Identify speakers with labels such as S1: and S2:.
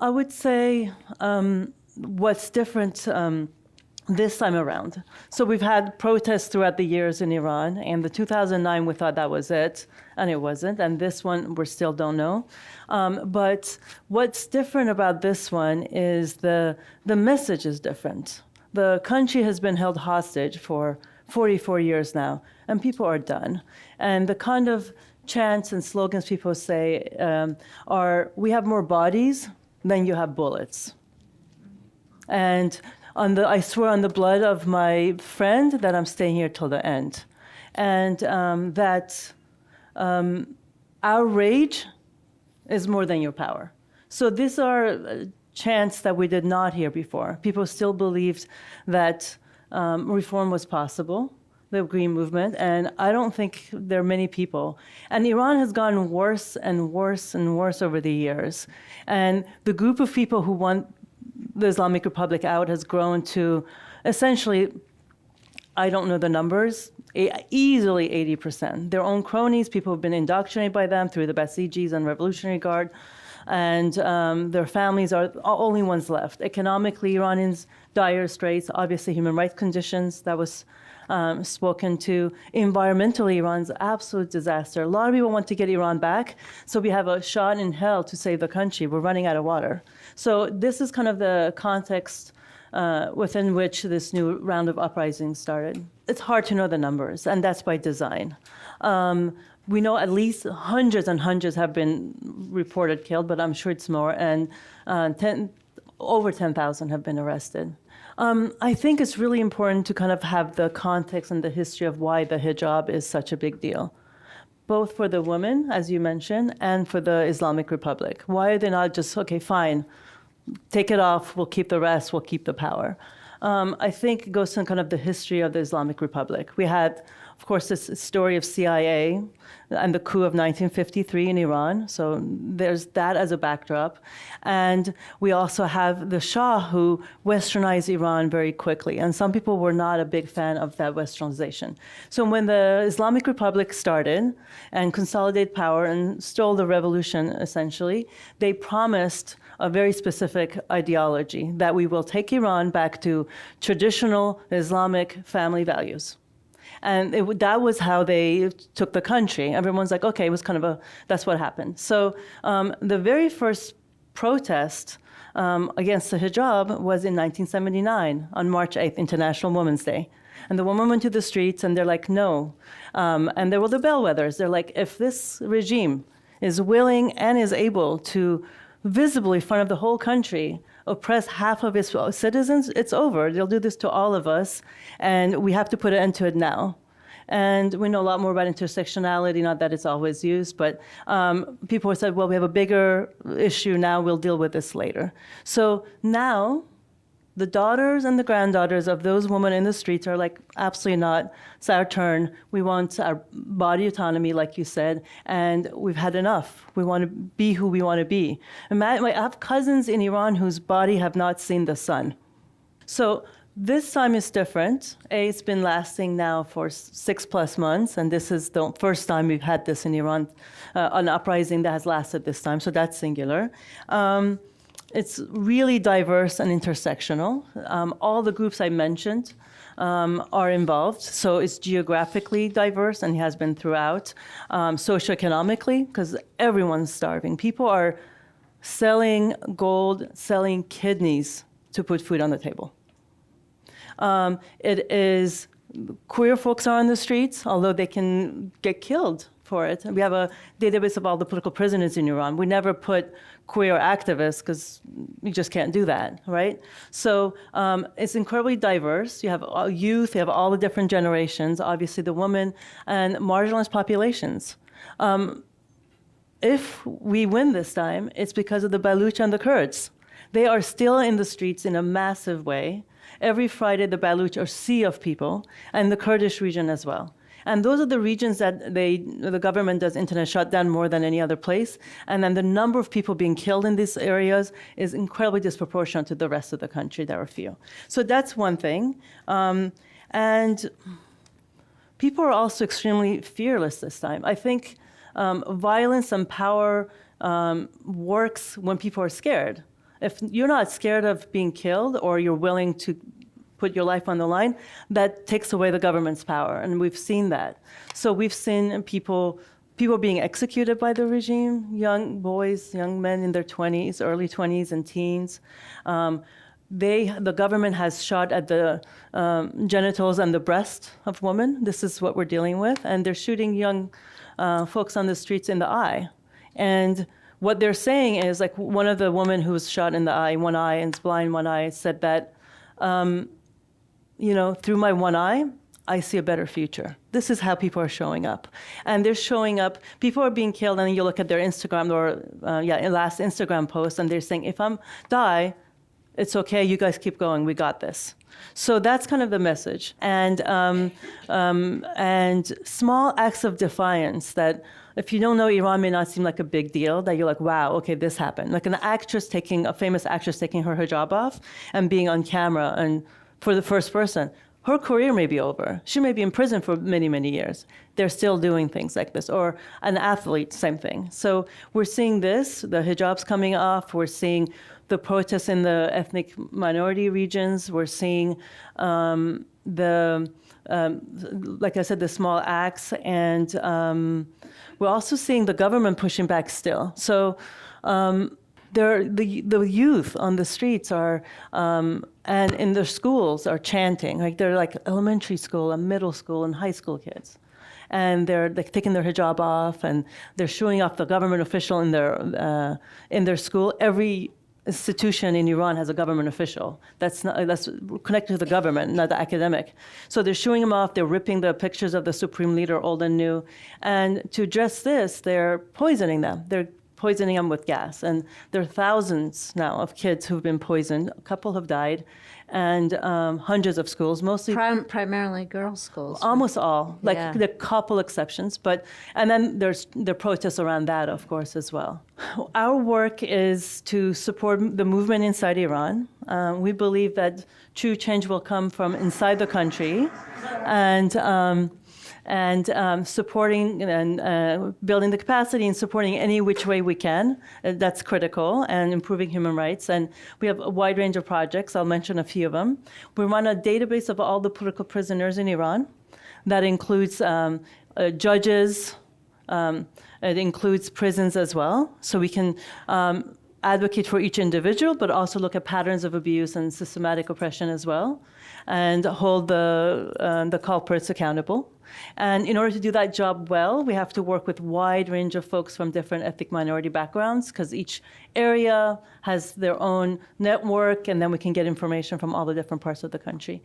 S1: I would say what's different this time around. So we've had protests throughout the years in Iran, and the 2009 we thought that was it, and it wasn't. And this one we still don't know. But what's different about this one is the message is different. The country has been held hostage for 44 years now, and people are done. And the kind of chants and slogans people say are, we have more bodies than you have bullets. And I swear on the blood of my friend that I'm staying here till the end. And that our rage is more than your power. So these are chants that we did not hear before. People still believed that reform was possible, the Green Movement, and I don't think there are many people. And Iran has gotten worse and worse and worse over the years. And the group of people who want the Islamic Republic out has grown to essentially, I don't know the numbers, easily 80%. Their own cronies, people who've been indoctrinated by them through the Basijis and Revolutionary Guard, and their families are the only ones left. Economically, Iran is dire straits, obviously human rights conditions, that was spoken to. Environmentally, Iran's absolute disaster. A lot of people want to get Iran back, so we have a shot in hell to save the country. We're running out of water. So this is kind of the context within which this new round of uprisings started. It's hard to know the numbers, and that's by design. We know at least hundreds and hundreds have been reported killed, but I'm sure it's more, and over 10,000 have been arrested. I think it's really important to kind of have the context and the history of why the hijab is such a big deal, both for the women, as you mentioned, and for the Islamic Republic. Why are they not just, okay, fine, take it off, we'll keep the rest, we'll keep the power? I think it goes to kind of the history of the Islamic Republic. We had, of course, this story of CIA and the coup of 1953 in Iran. So there's that as a backdrop. And we also have the Shah who westernized Iran very quickly. And some people were not a big fan of that westernization. So when the Islamic Republic started and consolidated power and stole the revolution, essentially, they promised a very specific ideology that we will take Iran back to traditional Islamic family values. And that was how they took the country. Everyone's like, okay, it was kind of that's what happened. So the very first protest against the hijab was in 1979 on March 8th, International Women's Day. And the women went to the streets and they're like, no. And there were the bellwethers. They're like, if this regime is willing and is able to visibly in front of the whole country oppress half of its citizens, it's over. They'll do this to all of us, and we have to put an end to it now. And we know a lot more about intersectionality, not that it's always used, but people have said, well, we have a bigger issue now, we'll deal with this later. So now, the daughters and the granddaughters of those women in the streets are like, absolutely not. It's our turn. We want our body autonomy, like you said, and we've had enough. We want to be who we want to be. I have cousins in Iran whose body have not seen the sun. So this time is different. It's been lasting now for 6+ months, and this is the first time we've had this in Iran, an uprising that has lasted this time, so that's singular. It's really diverse and intersectional. All the groups I mentioned are involved, so it's geographically diverse and has been throughout. Socioeconomically, because everyone's starving. People are selling gold, selling kidneys to put food on the table. It is, queer folks are on the streets, although they can get killed for it. We have a database of all the political prisoners in Iran. We never put queer activists because you just can't do that, right? So it's incredibly diverse. You have youth, you have all the different generations, obviously the women, and marginalized populations. If we win this time, it's because of the Baluch and the Kurds. They are still in the streets in a massive way. Every Friday, the Baluch are a sea of people, and the Kurdish region as well. And those are the regions that the government does internet shutdown more than any other place. And then the number of people being killed in these areas is incredibly disproportionate to the rest of the country. There are few. So that's one thing. And people are also extremely fearless this time. I think violence and power works when people are scared. If you're not scared of being killed or you're willing to put your life on the line, that takes away the government's power. And we've seen that. So we've seen people being executed by the regime, young boys, young men in their 20s, early 20s and teens. The government has shot at the genitals and the breast of women. This is what we're dealing with. And they're shooting young folks on the streets in the eye. And what they're saying is, like, one of the women who was shot in the eye, one eye, and is blind one eye, said that, through my one eye, I see a better future. This is how people are showing up. And they're showing up, people are being killed, and you look at their Instagram last Instagram post, and they're saying, if I die, it's okay, you guys keep going, we got this. So that's kind of the message. And small acts of defiance that, if you don't know Iran, may not seem like a big deal, that you're like, wow, okay, this happened. Like a famous actress taking her hijab off and being on camera, and for the first person, her career may be over. She may be in prison for many, many years. They're still doing things like this. Or an athlete, same thing. So we're seeing this, the hijabs coming off. We're seeing the protests in the ethnic minority regions. We're seeing like I said, the small acts. And we're also seeing the government pushing back still. So the youth on the streets are, and in their schools are chanting. Like, they're like elementary school and middle school and high school kids. And they're like taking their hijab off, and they're showing off the government official in their school. Every institution in Iran has a government official that's connected to the government, not the academic. So they're showing them off. They're ripping the pictures of the supreme leader, old and new. And to address this, they're poisoning them. They're poisoning them with gas. And there are thousands now of kids who've been poisoned. A couple have died. And hundreds of schools, mostly
S2: primarily girls' schools.
S1: Almost all, like there are a couple exceptions, and then there are protests around that, of course, as well. Our work is to support the movement inside Iran. We believe that true change will come from inside the country, and supporting and building the capacity and supporting any which way we can. That's critical, and improving human rights. And we have a wide range of projects. I'll mention a few of them. We run a database of all the political prisoners in Iran. That includes judges. It includes prisons as well. So we can advocate for each individual, but also look at patterns of abuse and systematic oppression as well, and hold the culprits accountable. And in order to do that job well, we have to work with a wide range of folks from different ethnic minority backgrounds, because each area has their own network, and then we can get information from all the different parts of the country.